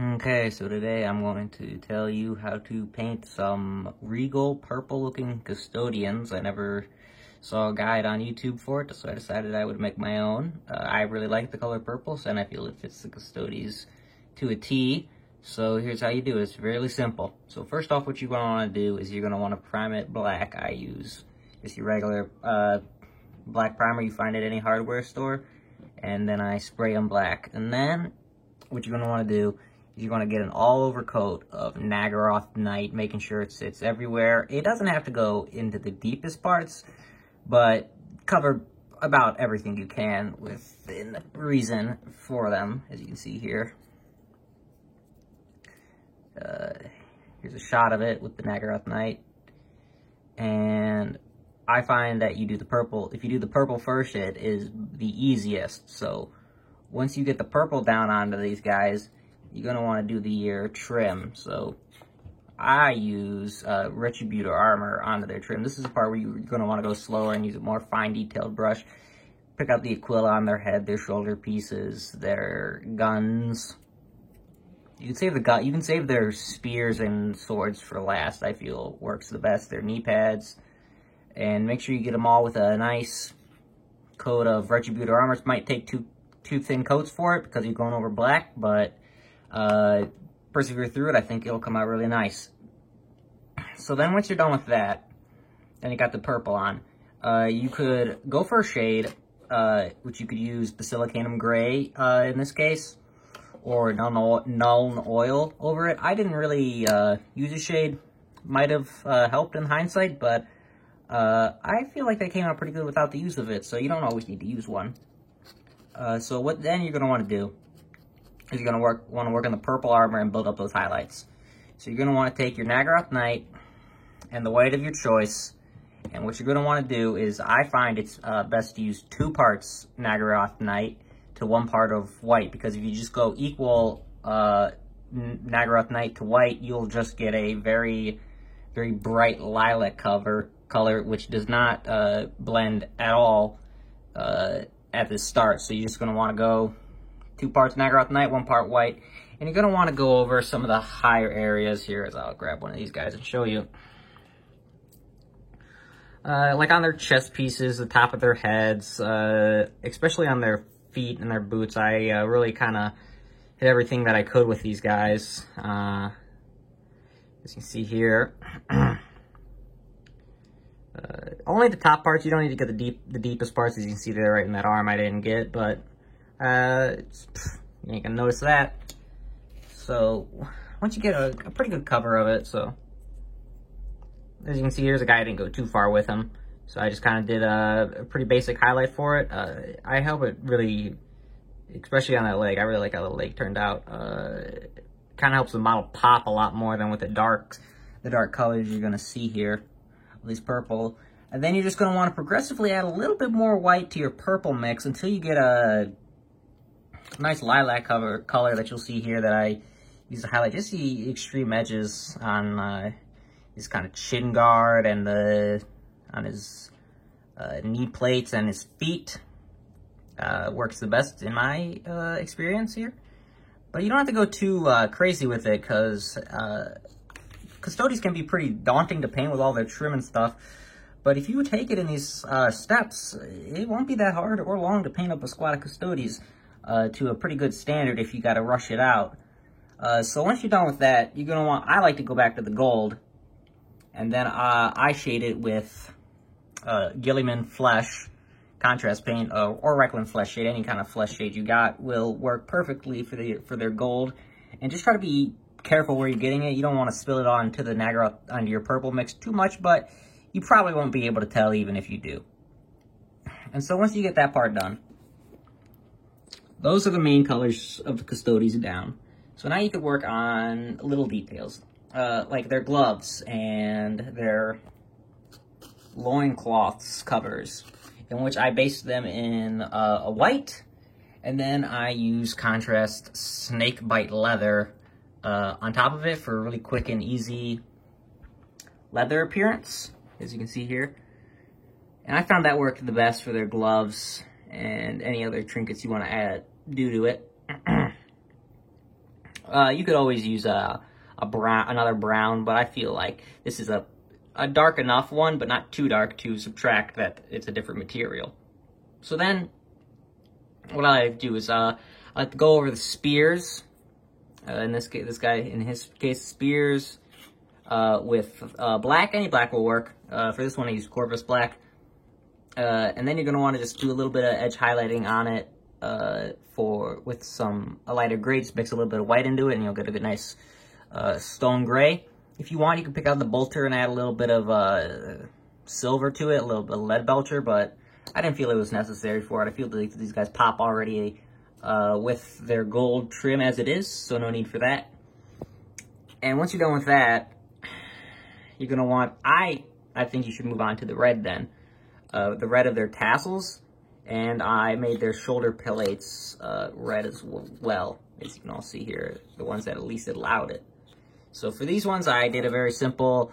Okay, so today I'm going to tell you how to paint some regal purple looking custodians. I never saw a guide on YouTube for it, so I decided I would make my own. I really like the color purple, and I feel it fits the custodies to a T. So here's how you do it. It's really simple. So first off, what you're going to want to do is you're going to want to prime it black. I use just your regular black primer you find at any hardware store, and then I spray them black. And then what you're going to want to do, you're going to get an all-over coat of Nagaroth Night, making sure it sits everywhere. It doesn't have to go into the deepest parts, but cover about everything you can within reason for them, as you can see here. Here's a shot of it with the Nagaroth Night. And I find that you do the purple, if you do the purple first, it is the easiest. So once you get the purple down onto these guys, you're going to want to do the trim. So I use Retributor Armor onto their trim. This is the part where you're going to want to go slower and use a more fine detailed brush. Pick out the Aquila on their head, their shoulder pieces, their guns. You can save their spears and swords for last. I feel works the best. Their knee pads. And make sure you get them all with a nice coat of Retributor Armor. It might take two thin coats for it because you're going over black, but persevere through it. I think it'll come out really nice. So then once you're done with that, and you got the purple on, you could go for a shade, which you could use Basilicanum Gray in this case, or Nuln Oil over it. I didn't really use a shade. Might have helped in hindsight, but I feel like that came out pretty good without the use of it, so you don't always need to use one. So what then you're going to want to do is you're going to want to work on the purple armor and build up those highlights. So you're going to want to take your Nagaroth Night and the white of your choice, and what you're going to want to do is, I find it's best to use 2 parts Nagaroth Night to 1 part of white, because if you just go equal Nagaroth Night to white, you'll just get a very, very bright lilac color, which does not blend at all at the start. So you're just going to want to go 2 parts Nagaroth Night, 1 part white. And you're going to want to go over some of the higher areas here, as I'll grab one of these guys and show you. Like on their chest pieces, the top of their heads, especially on their feet and their boots, I really kind of hit everything that I could with these guys. As you can see here. Only the top parts. You don't need to get the deepest parts, as you can see there right in that arm I didn't get, but you ain't gonna notice that. So once you get a pretty good cover of it, so as you can see, here's a guy I didn't go too far with him, so I just kind of did a pretty basic highlight for it. I hope it really, especially on that leg, I really like how the leg turned out. Kind of helps the model pop a lot more than with the dark colors you're gonna see here, at least purple. And then you're just going to want to progressively add a little bit more white to your purple mix until you get a nice lilac color that you'll see here that I use to highlight just the extreme edges on his kind of chin guard and on his knee plates and his feet. Works the best in my experience here. But you don't have to go too crazy with it, because custodies can be pretty daunting to paint with all their trim and stuff. But if you take it in these steps, it won't be that hard or long to paint up a squad of custodies to a pretty good standard if you got to rush it out. So once you're done with that, you're going to want, I like to go back to the gold, and then I shade it with Guilliman Flesh contrast paint, or Reikland Flesh shade. Any kind of flesh shade you got will work perfectly for their gold. And just try to be careful where you're getting it. You don't want to spill it onto the Nagaroth, onto your purple mix too much, but you probably won't be able to tell even if you do. And so once you get that part done, those are the main colors of the custodies down. So now you could work on little details, like their gloves and their loincloths covers, in which I based them in a white, and then I use contrast snakebite leather on top of it for a really quick and easy leather appearance, as you can see here. And I found that worked the best for their gloves and any other trinkets you want to add due to it. You could always use another brown, but I feel like this is a dark enough one, but not too dark to subtract that it's a different material. So then, what I like to do is I like to go over the spears. In this case, spears with black. Any black will work. For this one, I use Corvus black. And then you're going to want to just do a little bit of edge highlighting on it with a lighter gray. Just mix a little bit of white into it, and you'll get a good nice stone gray. If you want, you can pick out the bolter and add a little bit of silver to it, a little bit of lead belcher, but I didn't feel it was necessary for it. I feel like these guys pop already with their gold trim as it is, so no need for that. And once you're done with that, you're going to want, I think you should move on to the red then. The red of their tassels, and I made their shoulder plates red as well, as you can all see here, the ones that at least allowed it. So for these ones, I did a very simple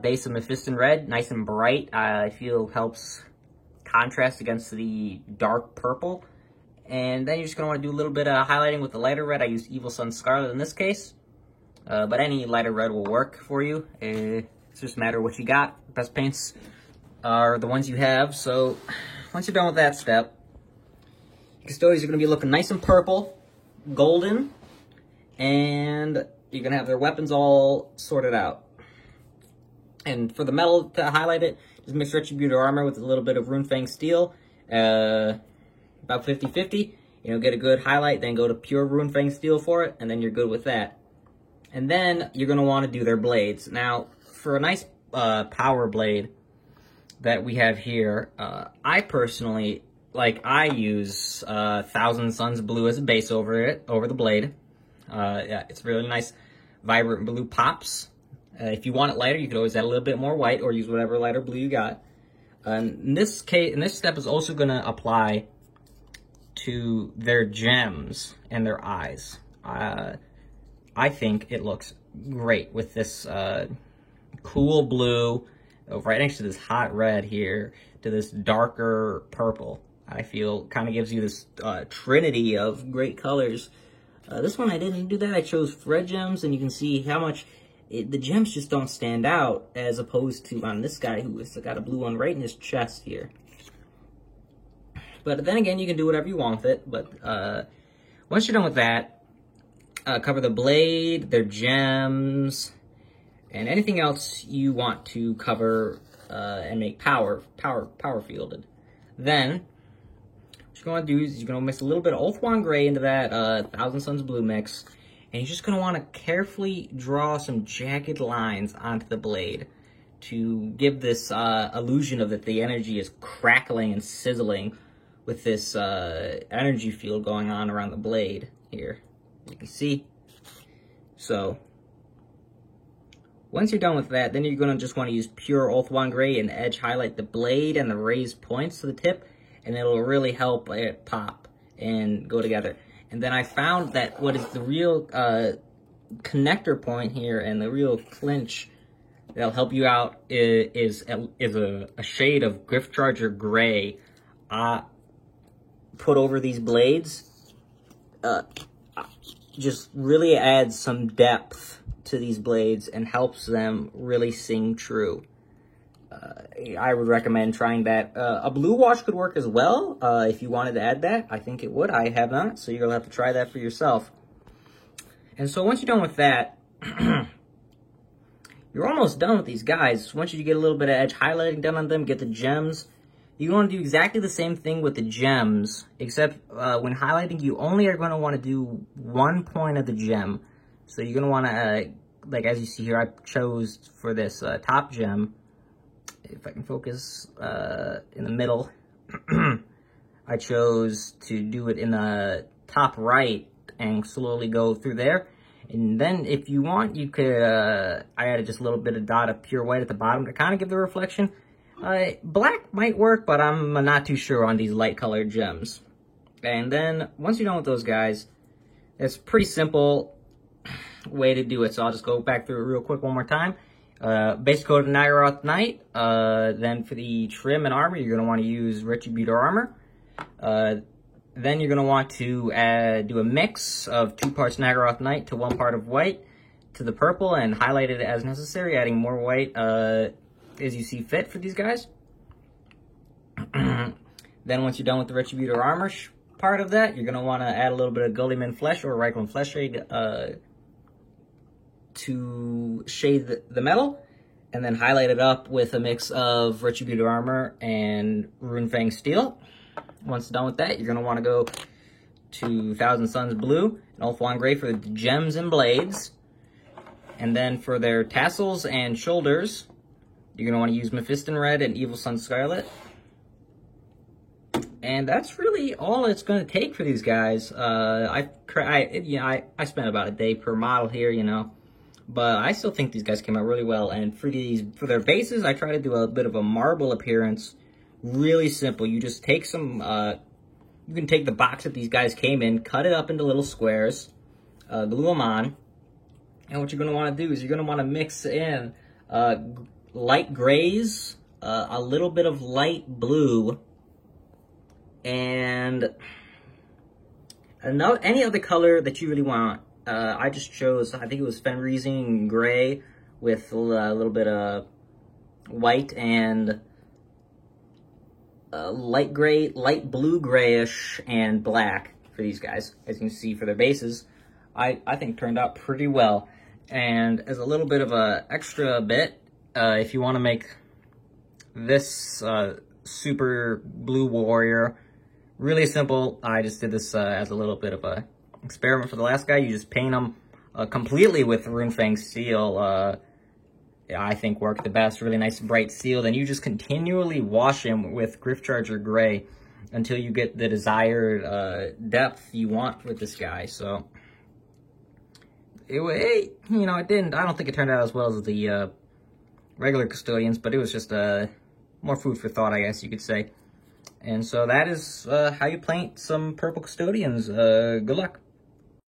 base of Mephiston red, nice and bright. I feel helps contrast against the dark purple. And then you're just going to want to do a little bit of highlighting with the lighter red. I used Evil Sunz Scarlet in this case, but any lighter red will work for you. It's just a matter of what you got. Best paints are the ones you have. So once you're done with that step, Custodians are going to be looking nice and purple, golden, and you're going to have their weapons all sorted out. And for the metal to highlight it, just mix Retributor armor with a little bit of Runefang steel, about 50-50. Get a good highlight, then go to pure Runefang steel for it, and then you're good with that. And then you're going to want to do their blades. Now, for a nice power blade that we have here, I personally, I use Thousand Suns blue as a base over the blade. Yeah, it's really nice, vibrant blue pops. If you want it lighter, you could always add a little bit more white or use whatever lighter blue you got. In this step is also going to apply to their gems and their eyes. I think it looks great with this cool blue right next to this hot red here to this darker purple. I feel kind of gives you this trinity of great colors. This one I didn't do that. I chose red gems, and you can see how much the gems just don't stand out as opposed to on this guy who has got a blue one right in his chest here. But then again, you can do whatever you want with it. But once you're done with that, cover the blade, their gems, and anything else you want to cover and make power fielded. Then what you're going to do is you're going to mix a little bit of Ulthuan Gray into that Thousand Suns blue mix, and you're just going to want to carefully draw some jagged lines onto the blade to give this illusion of that the energy is crackling and sizzling with this energy field going on around the blade here. You can see. So once you're done with that, then you're going to just want to use pure Ulthuan Gray and edge highlight the blade and the raised points to the tip, and it'll really help it pop and go together. And then I found that what is the real connector point here and the real clinch that'll help you out is a shade of Gryph-Charger Gray put over these blades. Just really adds some depth to these blades and helps them really sing true. I would recommend trying that. A blue wash could work as well if you wanted to add that. I think it would. I have not, so you're going to have to try that for yourself. And so once you're done with that, you're almost done with these guys. Once you get a little bit of edge highlighting done on them, get the gems, you want to do exactly the same thing with the gems, except when highlighting, you only are going to want to do one point of the gem. So you're going to want to, as you see here, I chose for this top gem, if I can focus in the middle, I chose to do it in the top right and slowly go through there. And then if you want, you could, I added just a little bit of dot of pure white at the bottom to kind of give the reflection. Black might work, but I'm not too sure on these light colored gems. And then once you're done with those guys, it's a pretty simple way to do it. So I'll just go back through it real quick one more time. Base coat of Naggaroth Knight. Then for the trim and armor, you're going to want to use Retributor armor. Then you're going to want to do a mix of 2 parts Naggaroth Night to 1 part of white to the purple and highlight it as necessary, adding more white as you see fit for these guys. Then once you're done with the Retributor armor part of that, you're going to want to add a little bit of Guilliman Flesh or Reikland Flesh Shade to shade the metal, and then highlight it up with a mix of Retributor armor and Runefang Steel. Once done with that, you're going to want to go to Thousand Suns Blue and Ulthuan Gray for the gems and blades. And then for their tassels and shoulders, you're going to want to use Mephiston Red and Evil Sun Scarlet. And that's really all it's going to take for these guys. I spent about a day per model here, you know. But I still think these guys came out really well. And for their bases, I try to do a bit of a marble appearance. Really simple. You just take some, you can take the box that these guys came in, cut it up into little squares, glue them on. And what you're going to want to do is you're going to want to mix in light grays, a little bit of light blue, and any other color that you really want. I just chose, I think it was Fenrising Gray with a little bit of white and light gray, light blue grayish, and black for these guys. As you can see for their bases, I think turned out pretty well. And as a little bit of a extra bit, if you want to make this super blue warrior really simple, I just did this as a little bit of a experiment for the last guy. You just paint them completely with Runefang Steel. I think worked the best. Really nice bright steel. Then you just continually wash him with Gryph-Charger Gray until you get the desired depth you want with this guy. So I don't think it turned out as well as the regular Custodians, but it was just more food for thought, I guess you could say. And so that is how you paint some purple Custodians. Good luck.